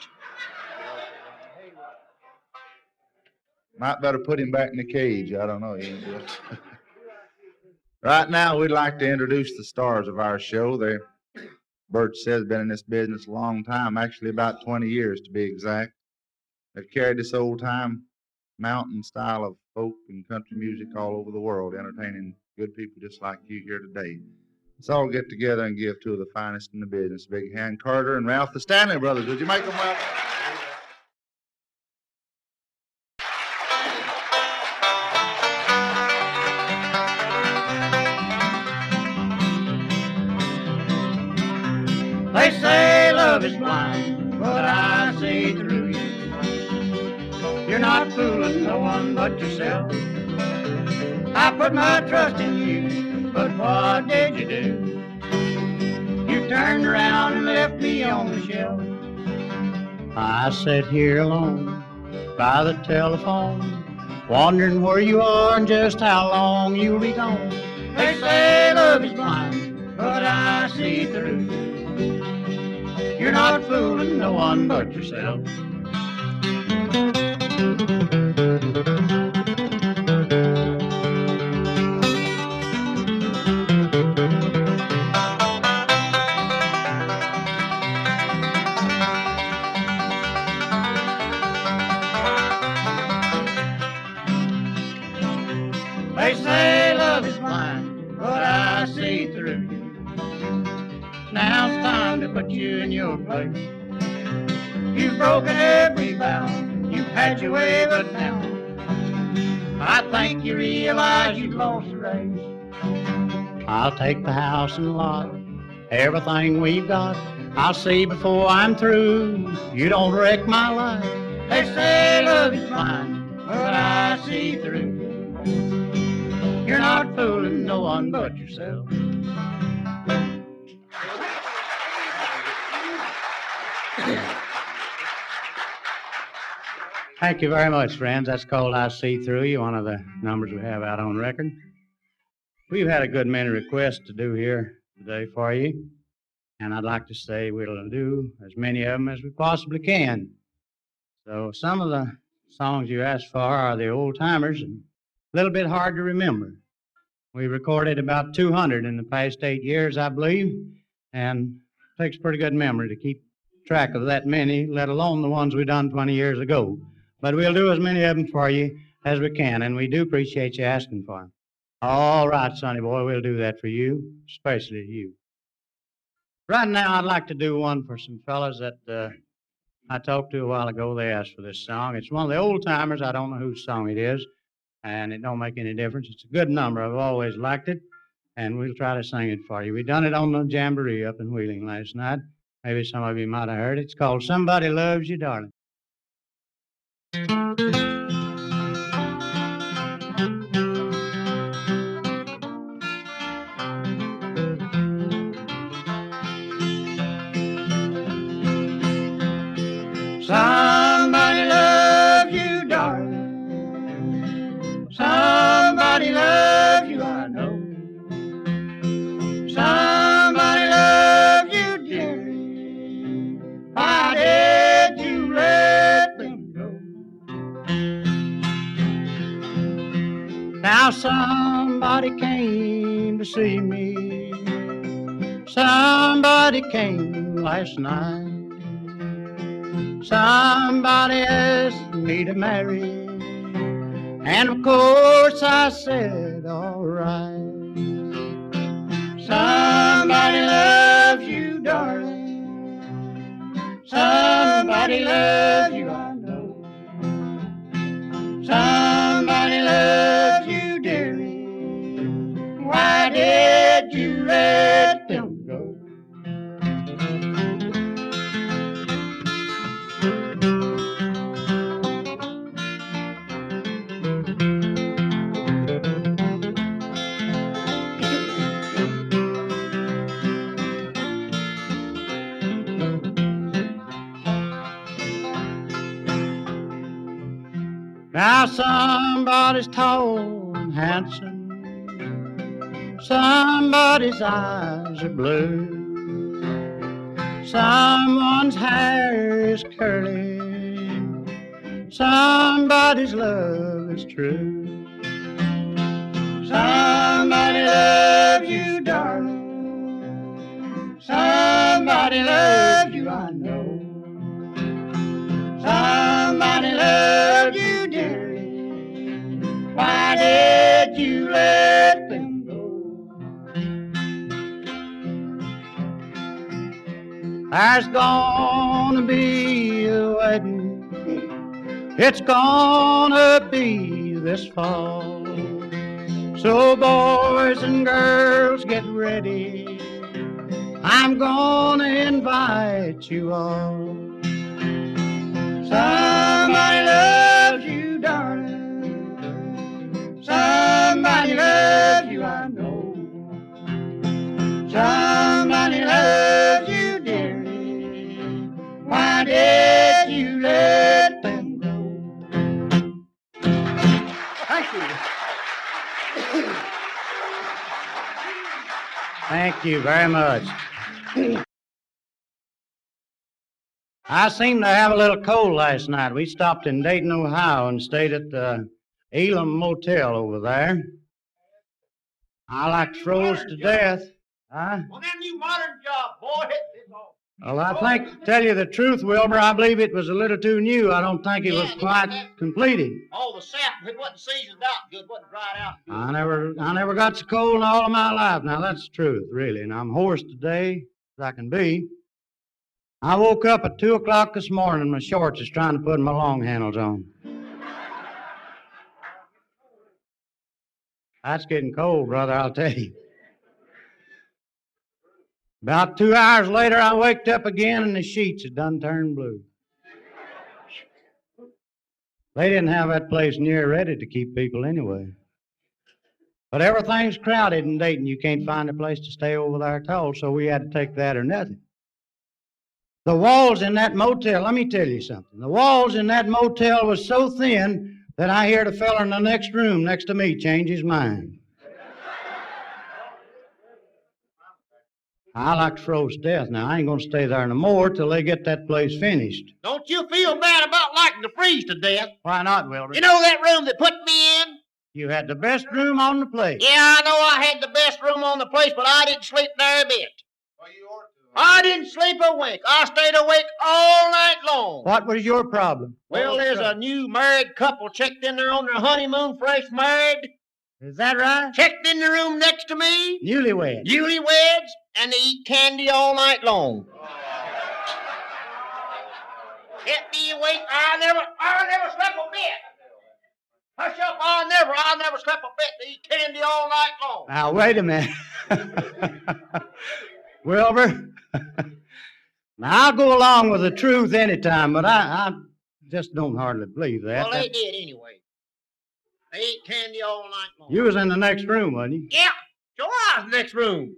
Might better put him back in the cage. I don't know. Right now, we'd like to introduce the stars of our show. Bert says, been in this business a long time, actually about 20 years to be exact. They've carried this old-time mountain style of folk and country music all over the world, entertaining good people just like you here today. Let's all get together and give two of the finest in the business, Big Hand Carter and Ralph the Stanley brothers. Would you make them welcome? They say love is blind, but I see through you. You're not fooling no one but yourself. I put my trust in you, but what did you do? You turned around and left me on the shelf. I sit here alone by the telephone, wondering where you are and just how long you'll be gone. They say love is blind, but I see through you. You're not fooling no one but yourself. They say love is blind, but I see through you. Now it's time to put you in your place. You've broken every vow, you've had your way, but now I think you realize you've lost the race. I'll take the house and lot, everything we've got. I'll see before I'm through, you don't wreck my life. They say love is blind, but I see through. You're not fooling no one but yourself. Thank you very much, friends. That's called I See Through You, one of the numbers we have out on record. We've had a good many requests to do here today for you, and I'd like to say we'll do as many of them as we possibly can. So some of the songs you asked for are the old-timers, and a little bit hard to remember. We recorded about 200 in the past 8 years, I believe, and it takes pretty good memory to keep track of that many, let alone the ones we done 20 years ago. But we'll do as many of them for you as we can, and we do appreciate you asking for them. All right, sonny boy, we'll do that for you, especially you. Right now, I'd like to do one for some fellas that I talked to a while ago. They asked for this song. It's one of the old-timers. I don't know whose song it is, and it don't make any difference. It's a good number. I've always liked it, and we'll try to sing it for you. We done it on the Jamboree up in Wheeling last night. Maybe some of you might have heard it. It's called Somebody Loves You, Darling. Somebody loves you, darling. Somebody loves you, I know. Somebody loves you, dearie. Why did you let them go? Now somebody came to see me. Somebody came last night. Somebody asked me to marry, and of course I said all right. Somebody loves you, I know. Somebody loves you dearly. Why did you let them go? Now somebody's tall and handsome, somebody's eyes are blue, someone's hair is curly, somebody's love is true. Somebody loves you, darling. Somebody loves you, I know. Somebody loves you dearly. Why did you let them go? There's gonna be a wedding. It's gonna be this fall. So boys and girls, get ready. I'm gonna invite you all. Somebody loves you, darling. Somebody loves you, I know. Somebody loves you dearly. Why did you let them go? Thank you. Thank you very much. I seemed to have a little cold last night. We stopped in Dayton, Ohio, and stayed at the Elam Motel over there. I like froze to death. Huh? Well, them new modern job, boy. Well, I think, to tell you the truth, Wilbur, I believe it was a little too new. I don't think it was quite completed. All the sap, it wasn't seasoned out good, wasn't dried out good. I never got so cold in all of my life. Now, that's the truth, really. And I'm hoarse today as I can be. I woke up at 2 o'clock this morning. My shorts is trying to put my long handles on. That's getting cold, brother, I'll tell you. About 2 hours later, I waked up again, and the sheets had done turned blue. They didn't have that place near ready to keep people anyway. But everything's crowded in Dayton. You can't find a place to stay over there at all, so we had to take that or nothing. The walls in that motel, let me tell you something. The walls in that motel was so thin that I heard a fella in the next room next to me change his mind. I like to froze to death. Now, I ain't going to stay there no more till they get that place finished. Don't you feel bad about liking to freeze to death? Why not, Wilbur? You know that room that put me in? You had the best room on the place. Yeah, I know I had the best room on the place, but I didn't sleep there a bit. Well, you ought to. I didn't sleep a wink. I stayed awake all night long. What was your problem? Well, there's a new married couple checked in there on their honeymoon, fresh married. Is that right? Checked in the room next to me. Newlywed. Newlyweds, and they eat candy all night long. Kept me awake. I never slept a bit. Hush up, I never slept a bit. They eat candy all night long. Now, wait a minute. Wilbur, now, I'll go along with the truth anytime, but I just don't hardly believe that. Well, they did anyway. They ate candy all night long. You was in the next room, wasn't you? Yeah, sure I was in the next room.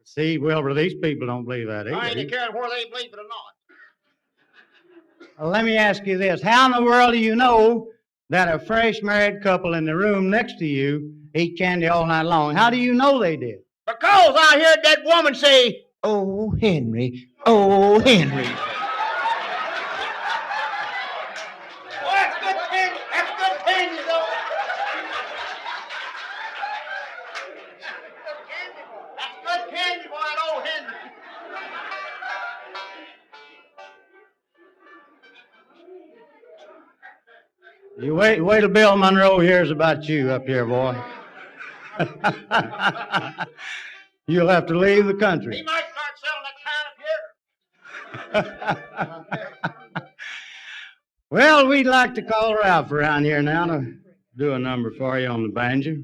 See, Wilbur, these people don't believe that I ain't either. cared whether they believe it or not. Well, let me ask you this. How in the world do you know that a fresh married couple in the room next to you eat candy all night long? How do you know they did? Because I heard that woman say, "Oh, Henry, oh, Henry." Well, that's good candy. That's good candy, though. That's good candy, boy, that old Henry. You wait till Bill Monroe hears about you up here, boy. You'll have to leave the He country. might start selling that kind of beer. Well, we'd like to call Ralph around here now to do a number for you on the banjo.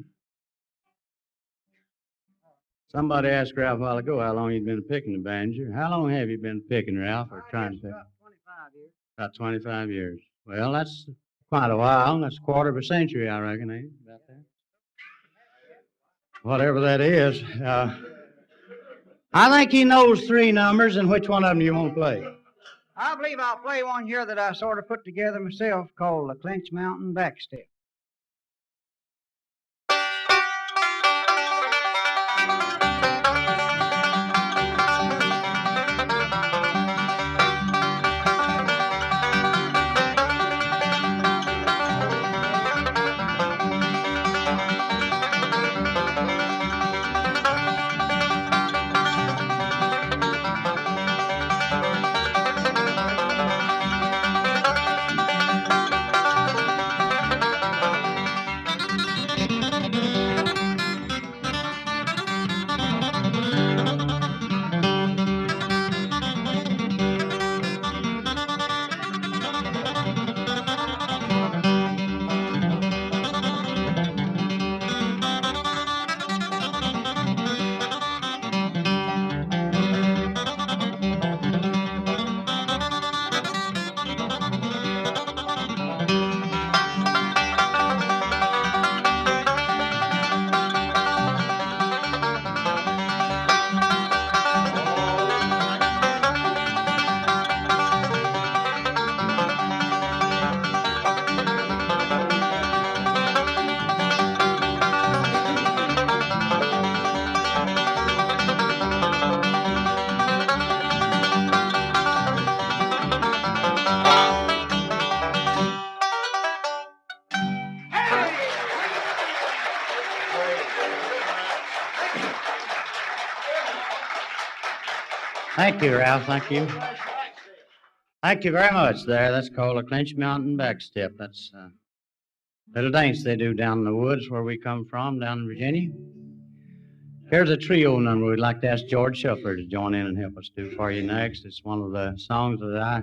Somebody asked Ralph a while ago how long he'd been picking the banjo. How long have you been picking, Ralph, or trying to pick? About 25 years. About 25 years. Well, that's quite a while. That's a quarter of a century, I reckon, ain't it? About that. Whatever that is. I think he knows three numbers, and which one of them you want to play? I believe I'll play one here that I sort of put together myself called the Clinch Mountain Backstep. Thank you, Ralph. Thank you. Thank you very much there. That's called a Clinch Mountain Backstep. That's a little dance they do down in the woods where we come from, down in Virginia. Here's a trio number we'd like to ask George Shuffler to join in and help us do for you next. It's one of the songs that I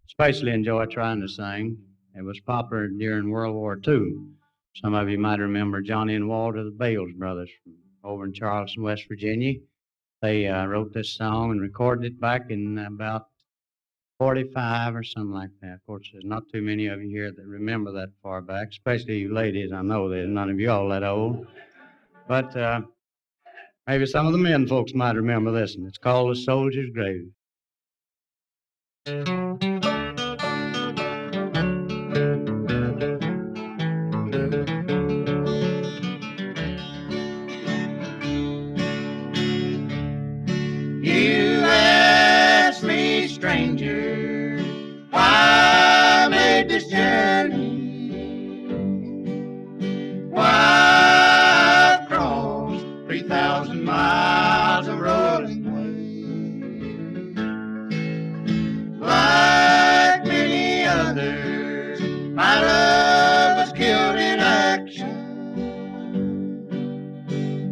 especially enjoy trying to sing. It was popular during World War II. Some of you might remember Johnny and Walter, the Bales brothers from over in Charleston, West Virginia. They wrote this song and recorded it back in about 45 or something like that. Of course, there's not too many of you here that remember that far back, especially you ladies. I know there's none of you all that old. But maybe some of the men folks might remember this one. It's called The Soldier's Grave. You ask me, stranger, why I made this journey, why I've crossed 3,000 miles of rolling way. Like many others, my love was killed in action.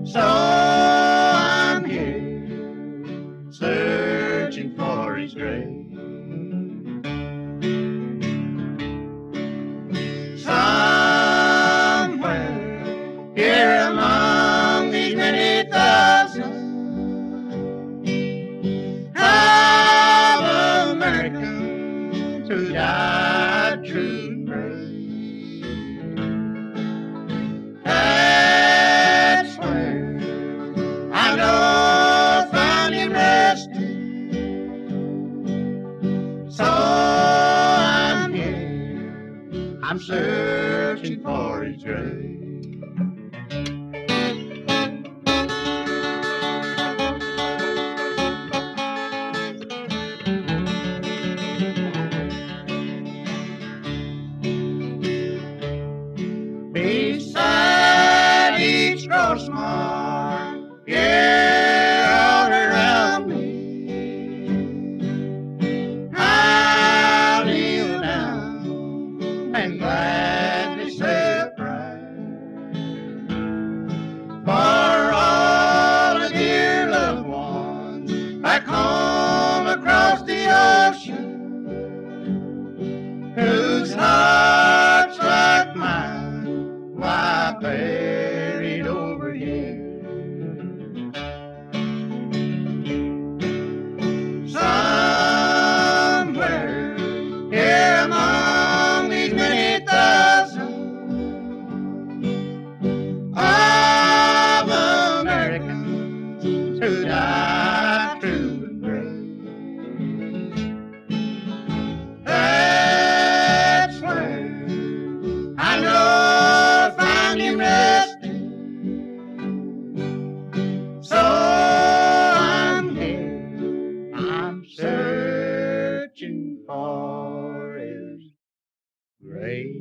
So I'm here searching for his grave. Somewhere here among these many thousands of Americans who died true and brave. That's where I know I'll find him resting. So I'm here, I'm searching for his grave. Beside each cross mark, yeah, all around me, I'll kneel down and gladly say a prayer. way.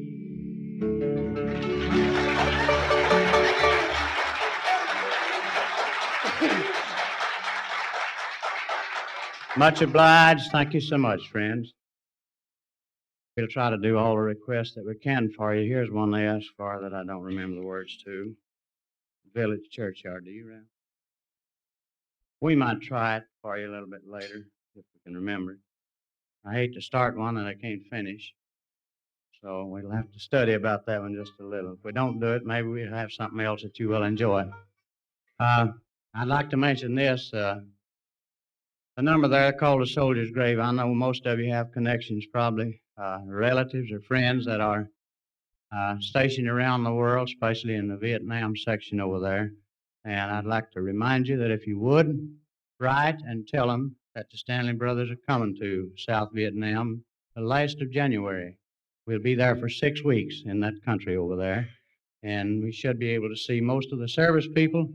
Much obliged. Thank you so much, friends. We'll try to do all the requests that we can for you. Here's one they asked for that I don't remember the words to. Village Churchyard, do you, Ralph? We might try it for you a little bit later, if we can remember it. I hate to start one that I can't finish, so we'll have to study about that one just a little. If we don't do it, maybe we'll have something else that you will enjoy. I'd like to mention this. The number there called the Soldier's Grave. I know most of you have connections, probably relatives or friends that are stationed around the world, especially in the Vietnam section over there. And I'd like to remind you that if you would, write and tell them that the Stanley brothers are coming to South Vietnam the last of January. We'll be there for 6 weeks in that country over there. And we should be able to see most of the service people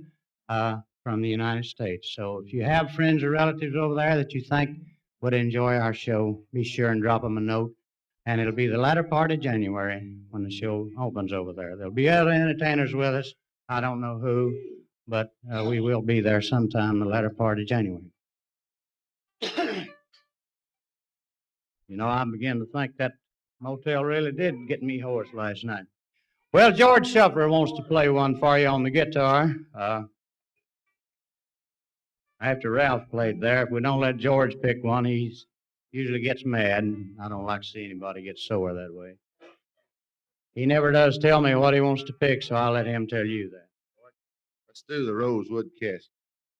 from the United States. So if you have friends or relatives over there that you think would enjoy our show, be sure and drop them a note. And it'll be the latter part of January when the show opens over there. There'll be other entertainers with us. I don't know who, but we will be there sometime the latter part of January. You know, I begin to think that motel really did get me hoarse last night. Well, George Shuffler wants to play one for you on the guitar. After Ralph played there, if we don't let George pick one, he usually gets mad, and I don't like to see anybody get sore that way. He never does tell me what he wants to pick, so I'll let him tell you that. Let's do the Rosewood Casket.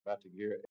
About to gear it.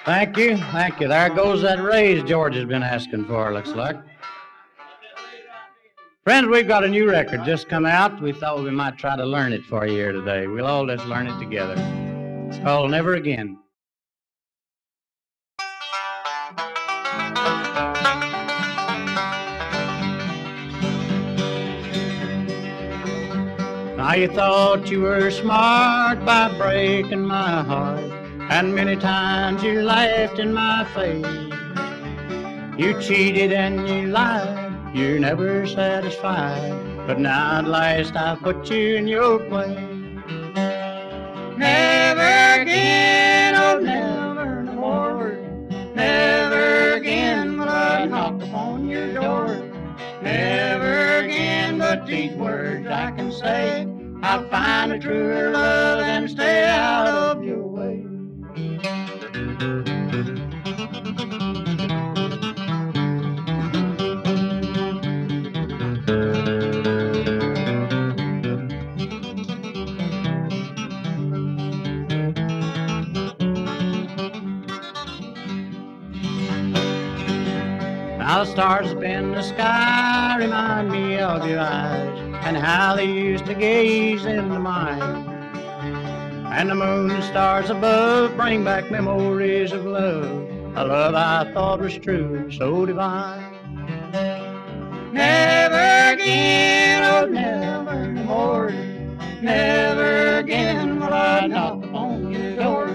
Thank you, thank you. There goes that raise George has been asking for, looks like. Friends, we've got a new record just come out. We thought we might try to learn it for you here today. We'll all just learn it together. It's called Never Again. Now you thought you were smart by breaking my heart, and many times you laughed in my face. You cheated and you lied, you're never satisfied, but now at last I put you in your place. Never again, oh never no more, never again will I knock upon your door. Never again but these words I can say, I'll find a truer love and stay out of your way. Now the stars up in the sky remind me of your eyes, and how they used to gaze into mine. And the moon and stars above bring back memories of love, a love I thought was true, so divine. Never again, oh never no more, never again will I knock upon your door.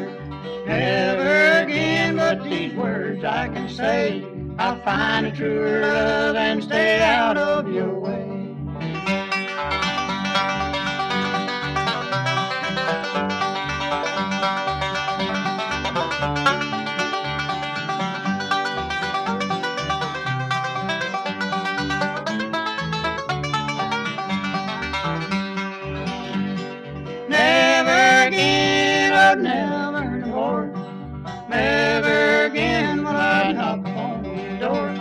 Never again but these words I can say, I'll find a truer love and stay out of your way. but never more. Never again will I knock on your door.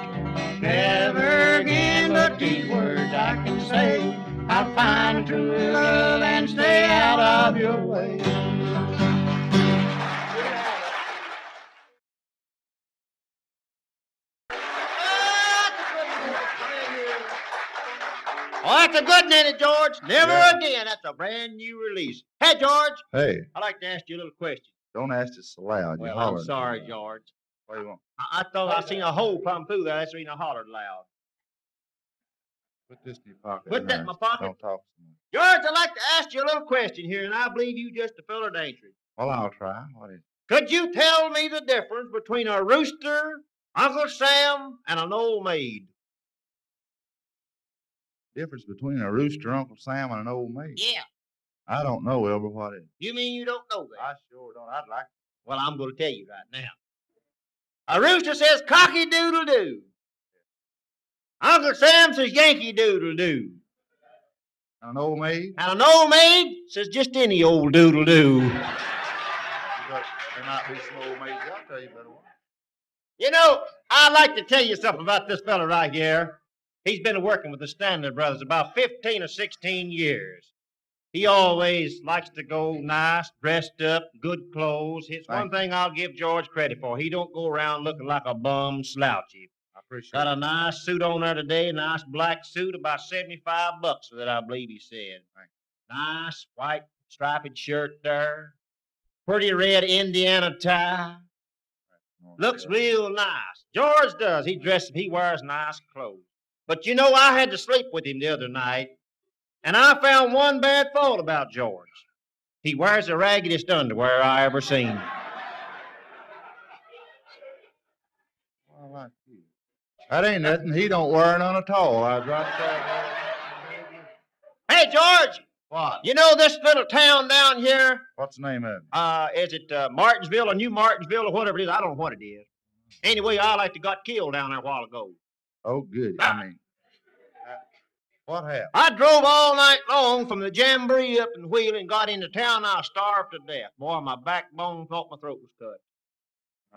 Never again, but these words I can say. I'll find a true love and stay out of your way. Oh, that's a good one, ain't it, George? Never Yeah. again. That's a brand new release. Hey, George, Hey, I'd like to ask you a little question. don't ask it so loud. You Well, holler. I'm sorry, George. What do you want? I thought I seen a hole plumb through there. That's the reason I hollered loud. Put this in your pocket. Put that in my pocket? Don't talk so much. George, I'd like to ask you a little question here, and I believe you just a feller dangerous. Well, I'll try. What is Could you tell me the difference between a rooster, Uncle Sam, and an old maid? the difference between a rooster, Uncle Sam, and an old maid? Yeah. I don't know, Wilbur. What is it? You mean you don't know that? I sure don't. I'd like. Well, I'm going to tell you right now. A rooster says cocky doodle doo. Uncle Sam says Yankee doodle doo. An old maid? And an old maid says just any old doodle doo. There might be some old maids out there you better watch. You know, I'd like to tell you something about this fella right here. He's been working with the Stanley brothers about 15 or 16 years. He always likes to go nice, dressed up, good clothes. It's one thing I'll give George credit for. He don't go around looking like a bum slouchy. I appreciate Got it. a nice suit on there today, nice black suit, about $75 for that, I believe he said. Nice white striped shirt there. Pretty red Indiana tie. Looks real nice. George does. He wears nice clothes. But you know, I had to sleep with him the other night, and I found one bad fault about George. He wears the raggedest underwear I ever seen. Well, I like you. That ain't nothing. He don't wear none at all. I dropped that. Hey, George, What? you know this little town down here? What's the name of it? Is it Martinsville or New Martinsville or whatever it is? I don't know what it is. Anyway, I like to got killed down there a while ago. Oh, good. I mean, what happened? I drove all night long from the Jamboree up in Wheeling, got into town, I was starved to death. Boy, my backbone thought my throat was cut.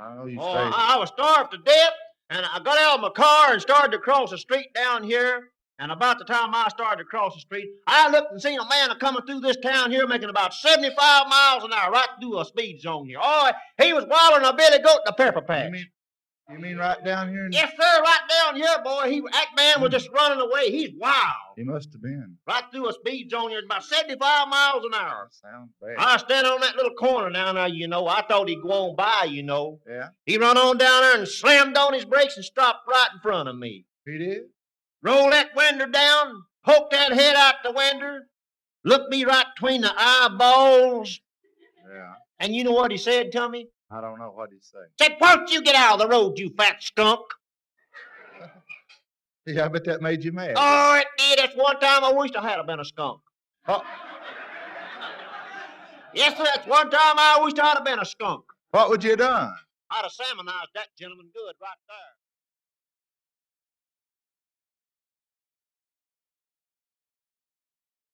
I know you Oh, say. I was starved to death, and I got out of my car and started to cross the street down here. And about the time I started to cross the street, I looked and seen a man coming through this town here making about 75 miles an hour right through a speed zone here. Oh, he was wilding a billy goat in a pepper patch. You mean right down here? Yes, sir, right down here, boy. That man was just running away. He's wild. He must have been. Right through a speed zone here, about 75 miles an hour. That sounds bad. I was standing on that little corner down there, you know. I thought he'd go on by, you know. Yeah, He run on down there and slammed on his brakes and stopped right in front of me. he did. Rolled that window down, poked that head out the window, looked me right between the eyeballs, Yeah, and you know what he said to me? I don't know what he say. Said, "Why don't you get out of the road, you fat skunk?" Yeah, I bet that made you mad. Oh, it did. That's one time I wished I had been a skunk. What, Yes, sir, that's one time I wished I'd have been a skunk. what would you have done? I'd have salmonized that gentleman good right there.